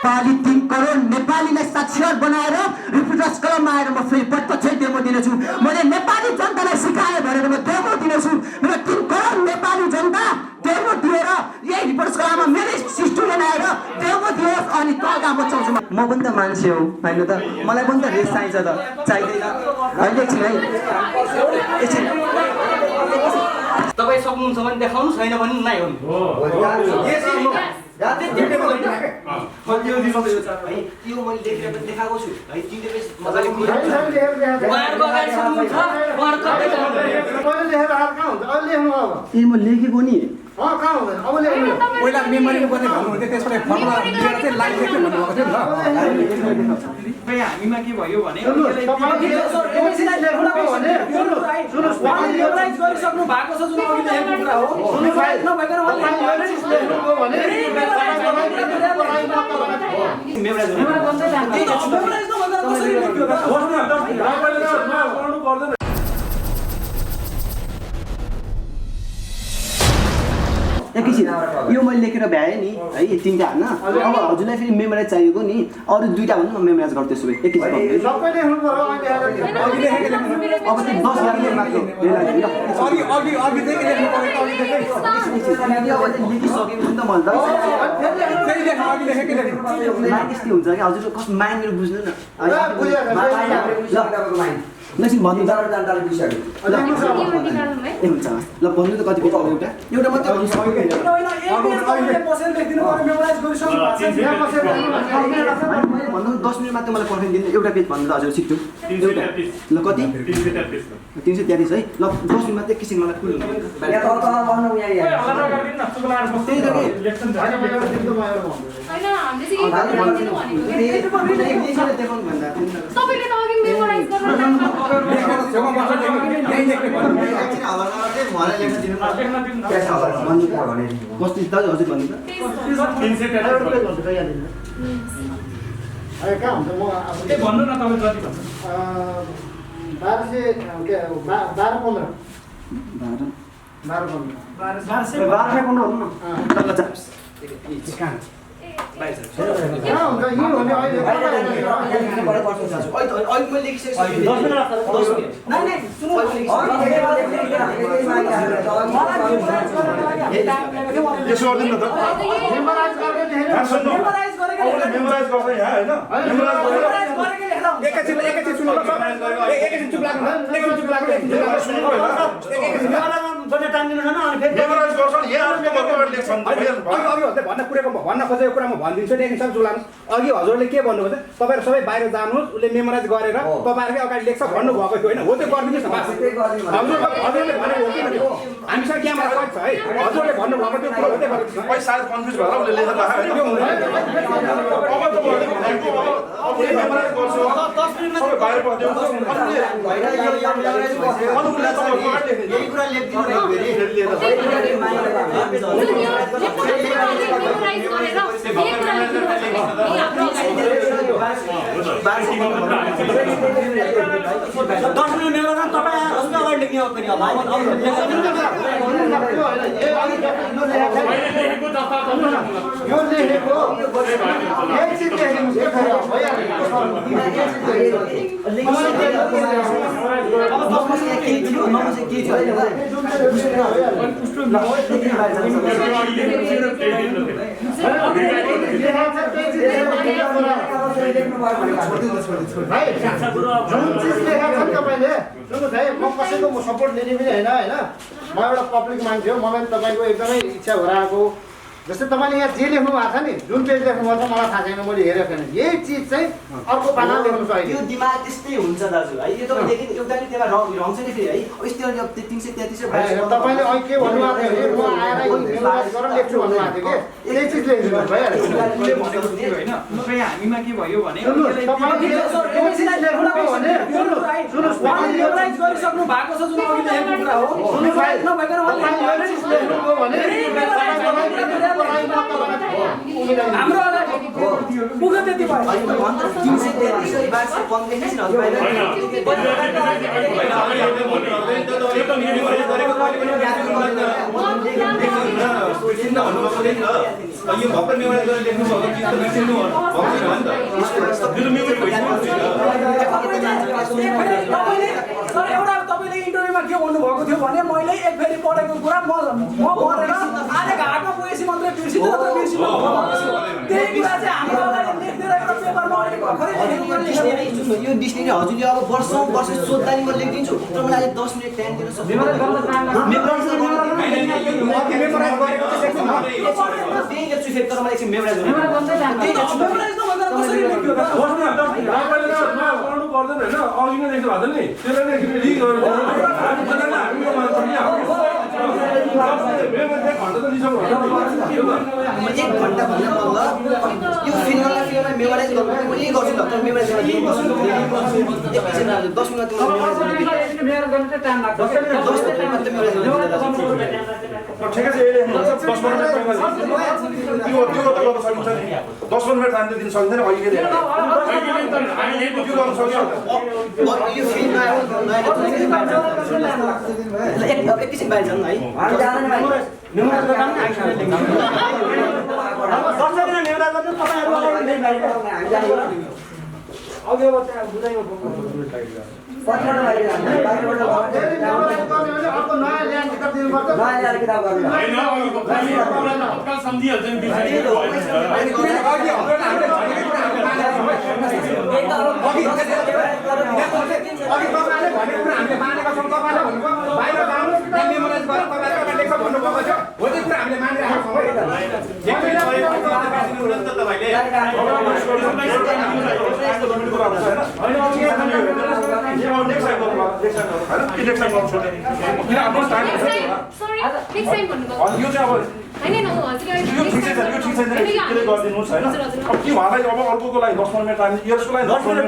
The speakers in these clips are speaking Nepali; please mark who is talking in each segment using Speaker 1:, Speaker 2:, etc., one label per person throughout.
Speaker 1: पाली 3 करोड नेपालीलाई साक्षर बनाएर रिपोर्टर्स क्लबमा आएर म फेरि प्रत्यक्ष डेमो दिनेछु। मैले नेपाली जनतालाई सिकाएँ भनेर म डेमो दिनेछु। मेरो 3 करोड नेपाली जनता डेमो दिएर यही रिपोर्टर्स क्लबमा मेरो स्टुडेन्ट आएर डेमो दियोस् अनि तलगा बचाउँछु। म पनि त मान्छे हो हैन त, मलाई पनि त रेस चाहिन्छ त, चाहिदैन अहिले एकछिन है एकछिन
Speaker 2: तपाईँ सक्नुहुन्छ भने देखाउनु, छैन भने नै हो। यो मैले लेखेर पनि देखाएको छु है, तिमीले मजाले उहाँहरूको अगाडि सक्नुहुन्छ, उहाँहरू कतै
Speaker 1: म लेखेको नि
Speaker 3: पहिला मेमोरी गर्ने भन्नुहुन्थ्यो, त्यसपछि फर्मुला लिएर चाहिँ लाइभ लेख्यो भन्नुभएको थियो नि त।
Speaker 4: हामीमा के भयो भने गरिसक्नु भएको छ जुन अघि लेखेको कुरा हो।
Speaker 1: एकैछिन यो मैले लेखेर भ्याएँ नि है 3टा हैन। अब हजुरलाई फेरि मेमोराइज चाहिएको नि, अरु 2टा भन्नु म मेमोराइज गर्दैछु है एकैछिन। अब त्यो 10 लाग्ने मात्र
Speaker 3: अघि अघि अघि चाहिँ लेख्नु पर्यो, अघि देखेँ
Speaker 1: अब चाहिँ लेखिसकेको नि त मैले त
Speaker 3: त्यही लेख्नु, अघि लेखेकै लेख्नु।
Speaker 1: यस्तै हुन्छ कि हजुर कस्तो माइन्ड मेरो बुझ्नु न ल एकछिन भन्नु त जानकारी बुझ्यो ल हुन्छ ल भन्नु त कति पेज एउटा मात्रै
Speaker 3: भन्नु 10 मिनेट
Speaker 1: मात्र मलाई पर्फेक्ट दिनु एउटा पेज भन्नु त हजुर सिक्छु एउटा ल कति 333 है ल 10 मिनेट मात्र एकछिन मलाई कुल
Speaker 3: भन्न खोजेको कुरा म भनिदिन्छु नि एकछिन जुलानु। अघि हजुरले के भन्नुभयो तपाईहरु सबै बाहिर जानुहोस्, उसले मेमोराइज गरेर तपाईहरुकै अगाडि लेख्छ भन्नु भएको थियो हैन? हो त्यो गरिदिनुस् न। हजुरले भनेको हो कि भनेको हामीसँग क्यामेरा पनि छ है, हजुरले भन्नु भएको त्यो कुरा होतै गरेको छ।
Speaker 5: पै सायद कन्फ्युज भएर उसले लेखेर राखेको हैन? अब त भनेको अब मेमोराइज गर्छु 10 मिनेटमा सबै बाहिर पठाउँछु।
Speaker 1: यही कुरा लेख्दिनु भयो
Speaker 6: म सपोर्ट लिने पनि हैन हैन म एउटा पब्लिक मान्छे हो मलाई तपाईको एकदमै इच्छा भइरहेको जस्तै तपाईले यहाँ जे लेख्नु भएको छ नि जुन पेज लेख्नु भएको छ मलाई थाहा छैन मैले हेरेको छैन यही चीज चाहिँ अर्को पाना लेख्नु चाहियो
Speaker 1: यो दिमाग त्यस्तै हुन्छ दाजु है यो तपाईले देखेन एउटा नि त्यसमा रङ छ नि फेरि है यस्तै अनि 333
Speaker 6: तपाईले अहिले के भन्नु भएको थियो म आएर यो मेमोराइज गरेर लेख्छु भन्नु भएको थियो के यही चीज लेख्नु भइहाल्यो
Speaker 4: हैन। हामीमा के भयो भने गरिसक्नु भएको छ जुन अघि लेखेको कुरा हो। हाम्रो पुग्छ त्यति भयो।
Speaker 5: चिन्ता भन्नुभएको थिएन यो भर्खर मेमोराइज गरेर लेख्नु भएको चिज त बिर्सिनु हो नि त यो त मेमोरी
Speaker 4: सर एउटा तपाईँले इन्टरभ्यूमा के भन्नुभएको थियो भने मैले एक फेरि पढेको कुरा म पढेर आज घाटमा गएपछि मात्रै बिर्सिनु त्यही कुरा चाहिँ हाम्रो अगाडि लेख्दिएर एउटा पेपरमा अहिले भर्खरै लेखेको
Speaker 2: यो डिक्सनरी हजुरले अब वर्ष सोध्दा नि म लेखिदिन्छु तर मलाई 10 मिनेट टाइम दिन सक्छु त्यही लेख्छु फेरि तर मलाई एकछिन मेमोराइज गर्नु
Speaker 4: मेमोराइज नभएर कसरी लेख्यो त
Speaker 5: पढ्नु पर्दैन हैन अघि नै लेख्नु भएको नि त्यसले नै रिड गरेर हामीको मान्छे नि मेमोरी घण्टा त लिसक्नु
Speaker 2: एक घण्टा भन्दा यो फिल्मलाई मेमोराइज गर्नु पनि गर्छु त तर मेमोराइज गर्न एकछिन 10 मिनेट मेमोराइज गर्न चाहिँ टाइम लाग्छ 10 मिनेट मात्र मेमोराइज गर्नु
Speaker 5: ठिकै छ यसले 10 मिनेट त्यो त गर्न सकिन्छ नि 10 मिनेट टाइम दिन सकिँदैन अहिले नै हामीले त्यो गर्न सक्छौँ
Speaker 2: यो फिल्ममा एकैछिन बाहिर जानु है
Speaker 6: मेमोराइज गर्न आइसक्यो अर्को नयाँ ल्यान्ड किताब दिनुपर्छ नयाँ ल्यान्ड किताब गर्नु
Speaker 5: गरिदिनुहोस् होइन अब के उहाँलाई अब अर्कोको लागि 10 मिनेट टाइम यसको लागि 10 मिनेट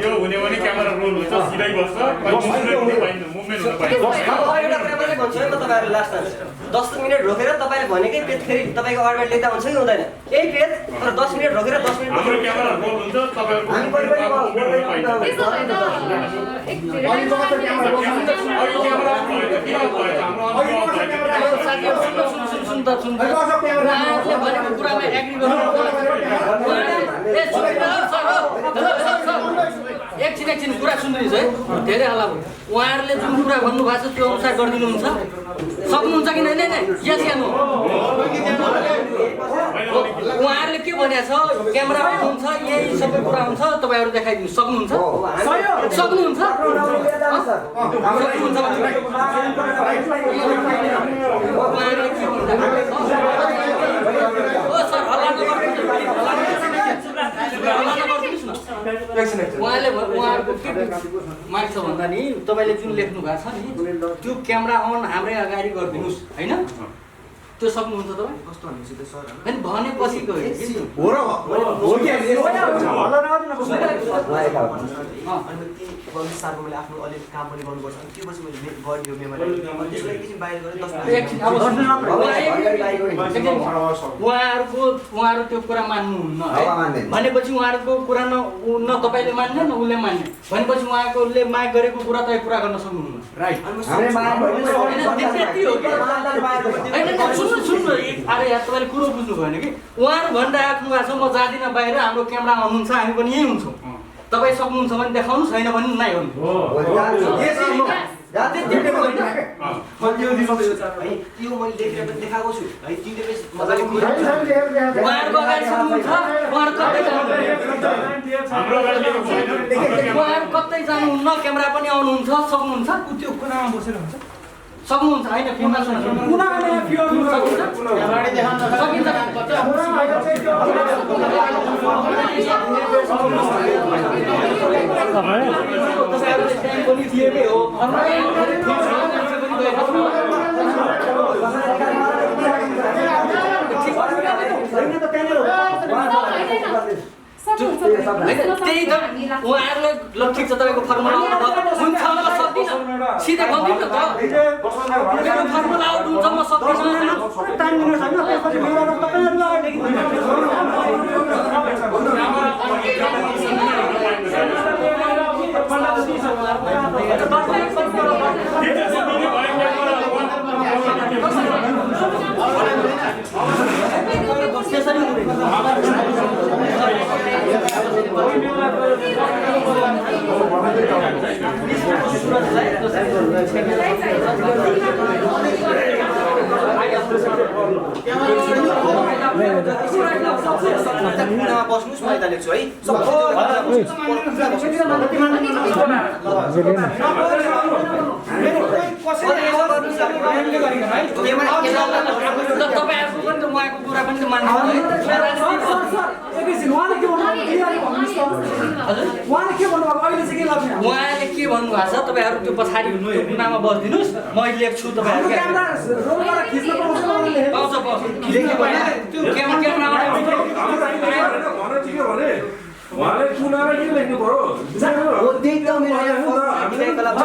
Speaker 7: यो हुने भने क्यामेरा रोल हुन्छ सिधै बस्छ मुभमेन्ट हुन पाइन्छ
Speaker 2: एउटा कुरा पनि भन्छु है म तपाईहरुलाई लास्टमा 10 मिनेट रोकेर तपाईले भनेकै पेज फेरि तपाईको अगाडि लेख्दा हुन्छ कि हुँदैन यही पेज तर 10 मिनेट रोकेर 10 मिनेट
Speaker 7: हाम्रो क्यामेरा रोल हुन्छ तपाईहरुको
Speaker 8: एकछिन कुरा सुन्नुहोस् है धेरै हल्ला भयो उहाँहरूले जुन कुरा भन्नुभएको छ त्यो अनुसार गरिदिनुहुन्छ सक्नुहुन्छ कि नै यस या नो उहाँहरूले के भनेको छ क्यामेरा हुन्छ यही सबै कुरा हुन्छ तपाईहरु देखाइदिनु सक्नुहुन्छ सक्नुहुन्छ उहाँहरूले के भन्नुभएको ओ सर हल्ला उहाँले उहाँहरूको के माग छ भन्दा नि तपाईँले जुन लेख्नु भएको छ नि त्यो क्यामेरा अन हाम्रै अगाडि गरिदिनुहोस् होइन त्यो सक्नुहुन्छ तपाईँ कस्तो भन्नुहुन्छ त्यो सर हैन भनेपछि गयो
Speaker 3: हो र हो कि
Speaker 2: सार्को मैले आफ्नो अलि काम पनि गर्नुपर्छ अनि त्यो पछि मैले गरियो मेमोरी त्यसलाई एकछिन बाहिर गरेँ 10 मिनेट
Speaker 8: उहाँहरू त्यो कुरा मान्नुहुन्न है भनेपछि उहाँहरूको कुरा न तपाईँले मान्ने न उसले मान्ने भनेपछि उहाँकोले माग गरेको कुरा तपाईँ पुरा गर्न सक्नुहुन्न राइट सुन्नु अरे यार तपाईँले कुरो बुझ्नु भएन कि उहाँहरू भनिराख्नु भएको छ म जाँदिनँ बाहिर हाम्रो क्यामेरा हुनुहुन्छ हामी पनि यहीँ हुन्छौँ तपाईँ सक्नुहुन्छ भने देखाउनु छैन भने नै हो
Speaker 2: त्यो मैले लेखेर पनि देखाएको छु है तिनले पेज मजाले
Speaker 8: उहाँहरूको अगाडि सक्नुहुन्छ उहाँहरू कतै जानुहुन्न क्यामेरा पनि आउनुहुन्छ सक्नुहुन्छ
Speaker 4: त्यो कुनामा बसेर हुन्छ
Speaker 8: सक्नुहुन्छ हैन फिल्ममा सक्नुहुन्छ
Speaker 4: कुनामा फिल्म
Speaker 6: अगाडि देखाउन
Speaker 8: सकिन्छ पनि दिएकै हो त्यही त उहाँहरूले ल ठिक छ तपाईँको फर्मुला आउट हुन्छ म सक्दिनँ सिधै भनिदिनु न त मेरो फर्मुला आउट हुन्छ म सक्दिनँ टाइम दिनु छैन त्यसपछि मेरो तपाईँले
Speaker 2: कुनामा बस्नुस् म यता लेख्छु है
Speaker 8: तपाईँहरूको पनि त उहाँको कुरा पनि त मान्नु
Speaker 4: उहाँले के भन्नुभएको अहिले चाहिँ के गर्ने
Speaker 8: उहाँले के भन्नुभएको छ तपाईँहरू त्यो पछाडि त्यो कुनामा बसिदिनुहोस् म लेख्छु तपाईँहरू त्यो क्यामेरा
Speaker 5: उहाँले कुनामा के लेख्नु पर्यो
Speaker 2: त्यही त मेरो क्रियाकलाप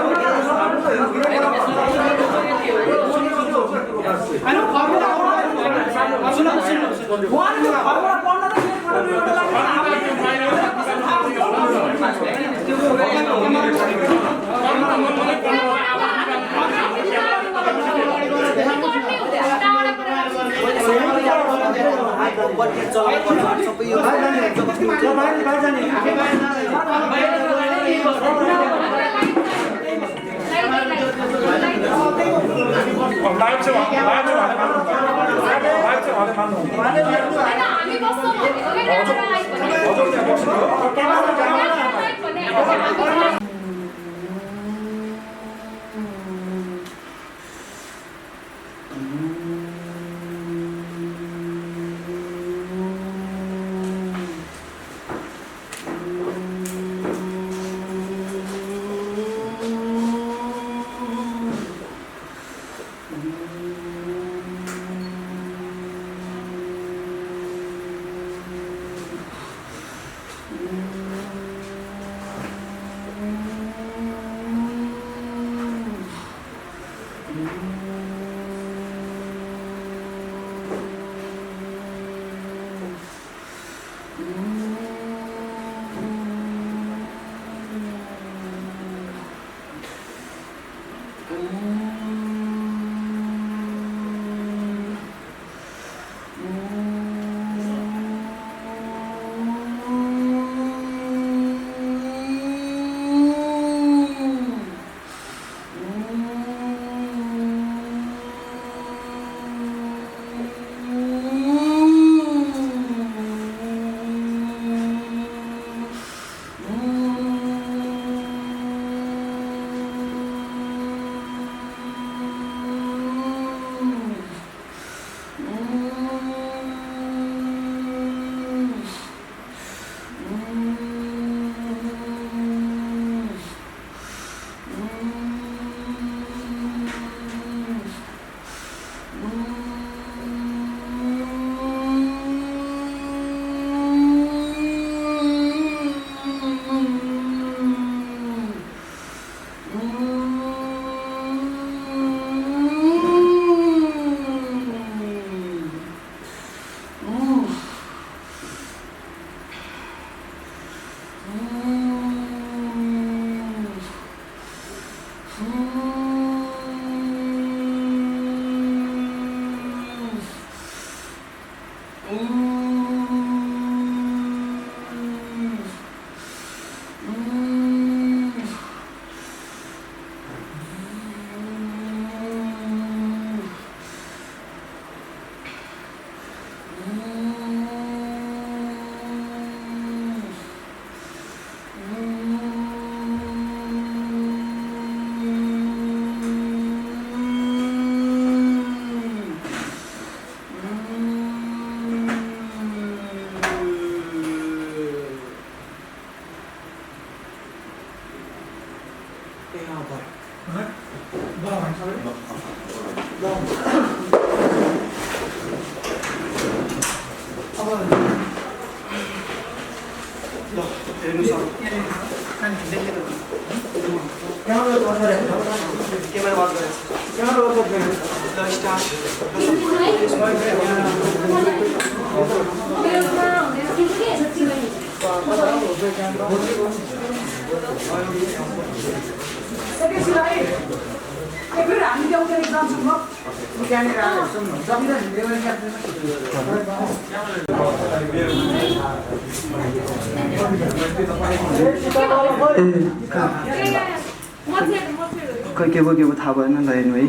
Speaker 2: के भयो थाहा भएन ल हेर्नु है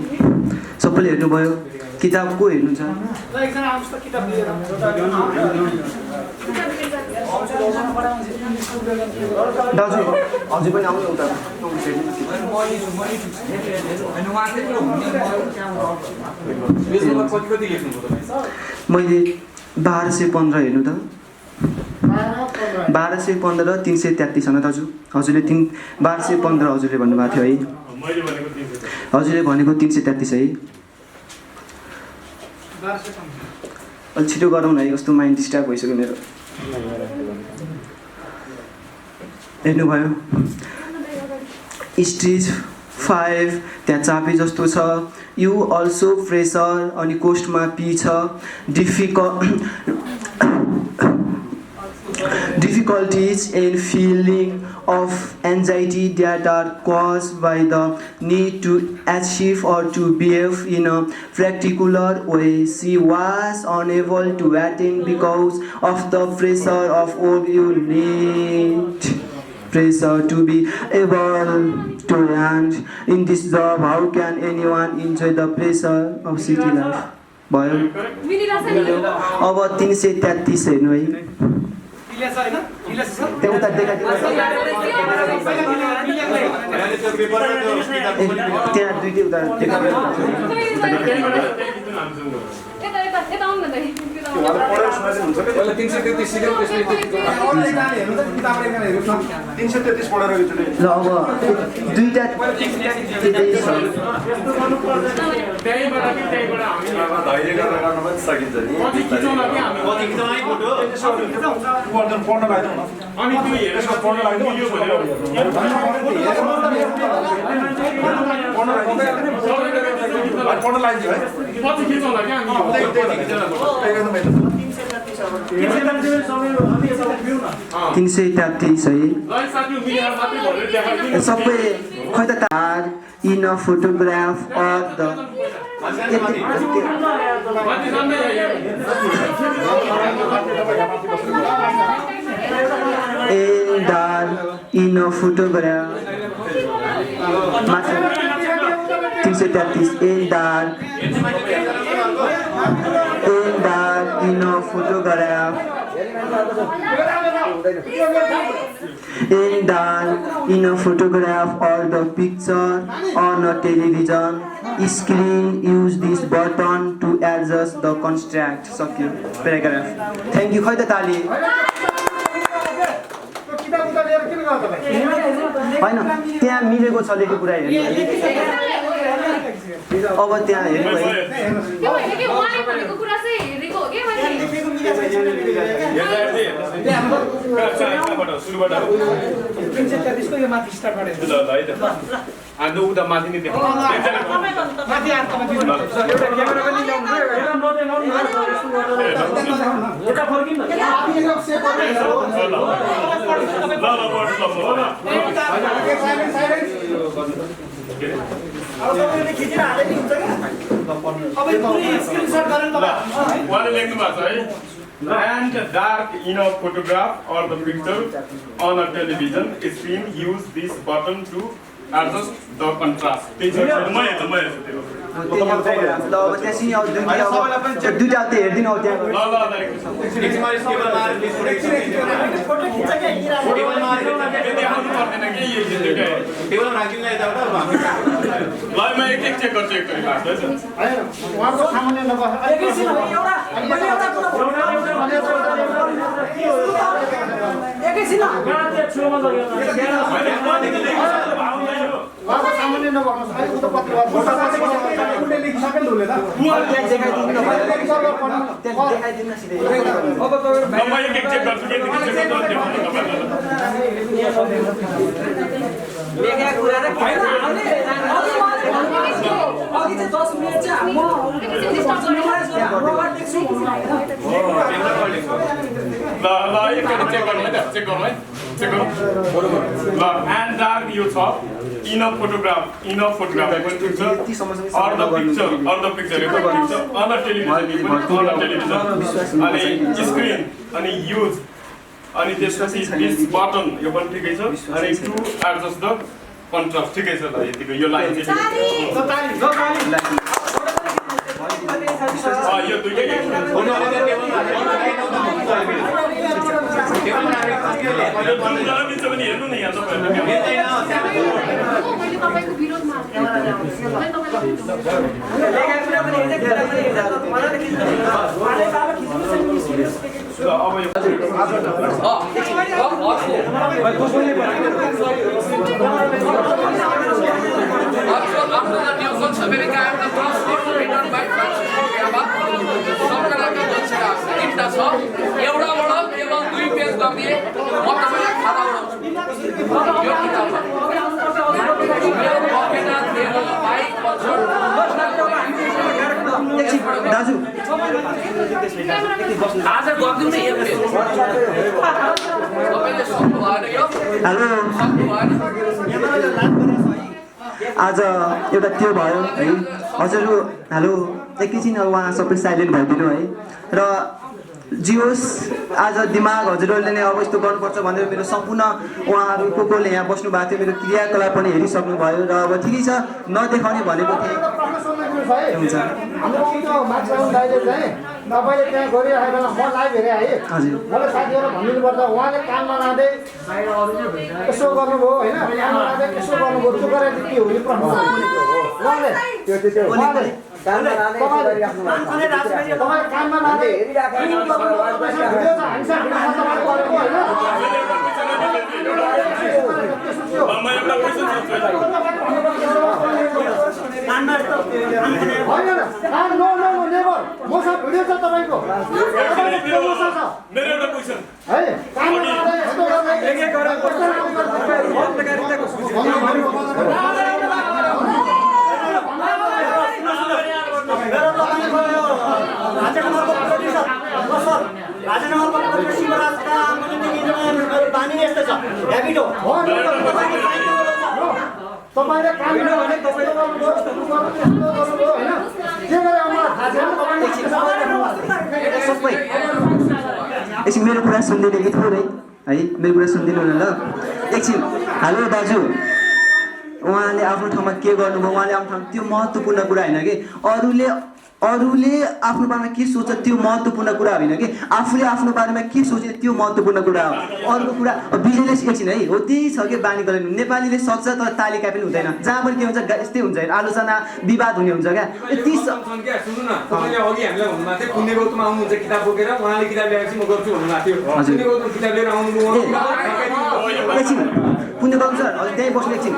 Speaker 2: सबैले हेर्नुभयो
Speaker 9: किताब को हेर्नुहुन्छ?
Speaker 4: एकजना आउनुहोस् त किताब लिएर
Speaker 9: दाजु हजुर पनि आउनु उता मैले 1215 हेर्नु त 1215 र 333 होइन दाजु हजुरले 1215 हजुरले भन्नुभएको थियो है हजुरले भनेको 333 है अलि छिटो गरौँ न है कस्तो माइन्ड डिस्टर्ब भइसक्यो मेरो हेर्नुभयो स्टेज 5 त्यहाँ चापी जस्तो छ यु अल्सो प्रेसर अनि कोस्टमा पी छ difficulties in feeling of anxiety that are caused by the need to achieve or to behave in a particular way. She was unable to attend because of the pressure of all you need. Pressure to be able to land in this job. How can anyone enjoy the pressure of city life? भयो अब 333 हेर्नु है त्यहाँ उता देखाइदिनु त्यहाँ दुईटै उता ल अब दुईटा
Speaker 7: अनि त्यो हेरेर पढ्न लाग्यो यो भनेर पढ्न लाग्यो है पछि खिचाउला क्या हामी
Speaker 9: 333 है सबै खै त तार in a photograph of the in a photograph 333 in a photograph in a photograph or the picture on a television screen. Use this button to adjust the contrast. Sakyo paragraph. Thank you. खै त ताली होइन त्यहाँ मिलेको छ लेखेको कुरा हेर्नु अब त्यहाँ हेर्नु
Speaker 7: and dark in a photograph or the picture on a television screen. Use this button to adjust the contrast.
Speaker 9: दुईटा हेरिदिनु अब त्यहाँ
Speaker 7: and dark you saw in a photograph picture or the picture on a television and screen and use and this button यो पनि ठिकै छ अनि to adjust the contrast ठिकै छ ल यतिको यो लाइन चाहिँ यो दुईटै पनि हेर्नु न यहाँ
Speaker 10: तपाईको विरोधमा
Speaker 8: एउटाबाट केवल 2 पेज गरिदिए म तपाईँलाई खाता उडाउँछु यो किताबमा
Speaker 1: दाजु
Speaker 8: आज गरिदिउँ न यो पेज तपाईँले सक्नु भएन यो
Speaker 1: हेलो
Speaker 8: सक्नु भएन
Speaker 1: आज एउटा त्यो भयो है हजुर हेलो एकैछिन उहाँ सबै साइलेन्ट भइदिनु है र जियोस् आज दिमाग हजुरहरूले नै अब यस्तो गर्नुपर्छ भनेर मेरो सम्पूर्ण उहाँहरू कोले यहाँ बस्नु भएको थियो मेरो क्रियाकलाप पनि हेरिसक्नुभयो र अब ठिकै छ नदेखाउने भनेको थिएँ हुन्छ
Speaker 6: तपाईँले त्यहाँ गरिरहेको बेला म लाइभ हेरेँ है मलाई साथीहरू भनिदिनुपर्छ उहाँले काममा लाँदै यसो गर्नुभयो होइन काममा लाँदै यसो गर्नुभयो त्यो गरेर के हो यो प्रश्न उहाँले काममा लाँदै मसँग भिडियो छ तपाईँको
Speaker 7: मेरो एउटा क्वेसन
Speaker 6: है काममा लाँदै यस्तो तपाईँले काम भने तपाईँले गर्नुभयो होइन के गरे
Speaker 1: सबै एकछिन मेरो कुरा सुनिदिनु कि थोरै है मेरो कुरा सुनिदिनु न ल एकछिन हेलो दाजु उहाँले आफ्नो ठाउँमा के गर्नुभयो उहाँले आफ्नो ठाउँमा त्यो महत्त्वपूर्ण कुरा होइन कि अरूले आफ्नो बारेमा के सोच्छ त्यो महत्त्वपूर्ण कुरा होइन कि आफूले आफ्नो बारेमा के सोचे त्यो महत्त्वपूर्ण कुरा हो अरूको कुरा विजयले एकछिन है हो त्यही छ कि बानी गरेर नेपालीले सक्छ तर तालिका पनि हुँदैन जहाँ पनि के हुन्छ यस्तै हुन्छ आलोचना विवाद हुने हुन्छ क्या यति
Speaker 11: सुन्नु न तपाईँले अघि हामीलाई भन्नुभएको थियो पुण्य गौतम आउनुहुन्छ किताब बोकेर उहाँले किताब ल्याएपछि म गर्छु भन्नुभएको थियो पुण्य गौतम किताब लिएर आउनुभयो
Speaker 1: एकछिन पुण्य गौतम सर हजुर त्यहीँ बस्नु एकछिन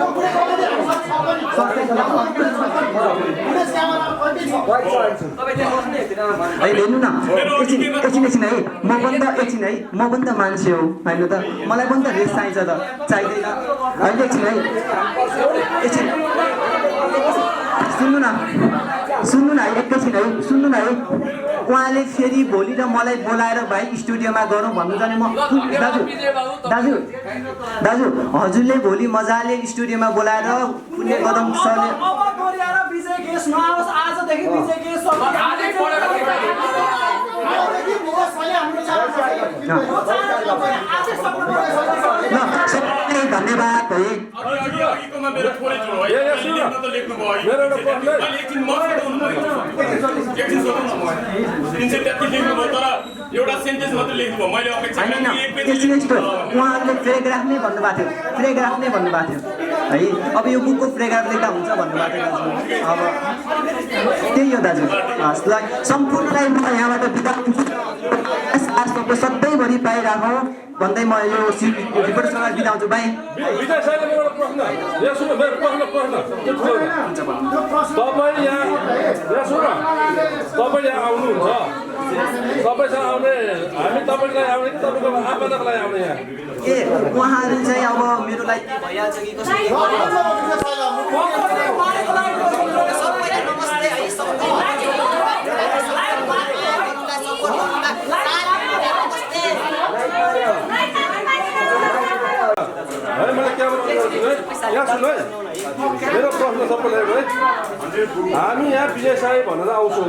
Speaker 1: हेर्नु न एकछिन है म पनि त मान्छे हो होइन त मलाई पनि त रेस्ट चाहिन्छ त चाहिँदैन होइन एकछिन है एकछिन सुन्नु न है एकैछिन है सुन्नु न है उहाँले फेरि भोलि र मलाई बोलाएर भाइ स्टुडियोमा गरौँ भन्नु जाने म दाजु हजुरले भोलि मजाले स्टुडियोमा बोलाएर पुण्य गौतम सरले धन्यवाद है
Speaker 7: एउटा सेन्टेन्स मात्र लेख्नुभयो मैले अपेक्षा
Speaker 1: उहाँहरूले प्याराग्राफ नै भन्नुभएको थियो है अब यो बुकको प्याराग्राफ लेख्दा हुन्छ भन्नुभएको थियो अब त्यही हो दाजु हस् सम्पूर्णलाई म यहाँबाट बिदा हुन्छु सधैँभरि पाइरहेको भन्दै म यो रिपोर्टसँग बिदा हुन्छु बाई
Speaker 5: तपाईँ यहाँ आउनुहुन्छ तपाईँसँग आउने हामी तपाईँलाई आउने कि तपाईँको आफन्तको लागि आउने यहाँ
Speaker 1: ए उहाँहरू चाहिँ अब मेरो लागि के भइहाल्छ कि कसरी
Speaker 5: मलाई क्या यहाँ सुन्नु है मेरो प्रश्न सबैलाई है हामी यहाँ विजय साई भनेर आउँछौँ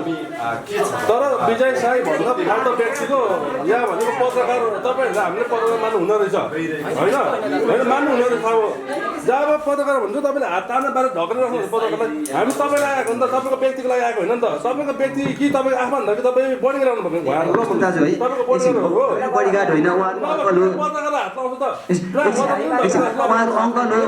Speaker 5: तर विजय साई भन्दा फाल्टो व्यक्तिको यहाँ भनेको पत्रकार तपाईँहरूले हामीले पत्रकार मान्नु हुँदो रहेछ होइन मान्नु हुँदो रहेछ अब जब पत्रकार भन्छ तपाईँले हात तान्न बारे ढकेर राख्नुहोस् पत्रकारलाई हामी तपाईँलाई आएको नि त तपाईँको व्यक्तिको लागि आएको होइन नि त तपाईँको व्यक्ति कि तपाईँ आफन्त कि तपाईँ बढी गराउनु भएको
Speaker 9: दाजु है
Speaker 5: तपाईँको बढी हो
Speaker 9: बडीगार्ड होइन उहाँहरू अङ्कल हो
Speaker 5: पत्रकारलाई हात लाउँछ त
Speaker 9: उहाँहरू अङ्कल हो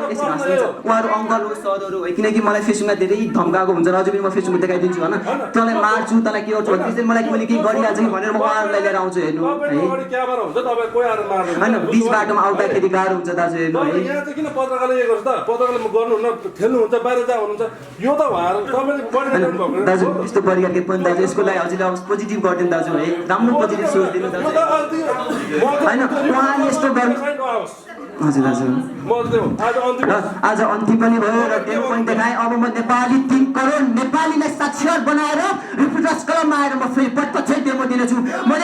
Speaker 9: उहाँहरू अङ्कल हो सरहरू हो किनकि मलाई फेसबुकमा धेरै धम्काएको हुन्छ र अझै पनि म फेसबुकमा देखाइदिन्छु होइन तँलाई मार्छु तँलाई के गर्छु त्यसरी मलाई मैले केही गरिहाल्छ कि भनेर म उहाँहरूलाई लिएर आउँछु हेर्नु है
Speaker 5: क्यामेरा हुन्छ तपाईँ कोही आएर मार्नु
Speaker 9: होइन बिच बाटोमा आउँदाखेरि गाह्रो हुन्छ दाजु हेर्नु है
Speaker 5: यहाँ चाहिँ किन पत्रकारले यो गर्छ त पत्रकारले गर्नुहुन्न खेल्नुहुन्छ बाहिर जा हुनुहुन्छ यो त उहाँहरू तपाईँले बढी गराउनु भएको
Speaker 9: दाजु यस्तो परिकार के पनि दाजु यसको लागि हजुरले अब पोजिटिभ गरिदिनु दाजु है राम्रो पोजिटिभ सोचिदिनु दाजु होइन उहाँले यस्तो गर्नु हजुर दाजु र आज अन्तिम पनि भयो र डेमो पनि देखाएँ अब म नेपाली 3 करोड नेपालीलाई साक्षर बनाएर रिपोर्टर्स क्लबमा आएर म फेरि प्रत्यक्ष डेमो दिनेछु म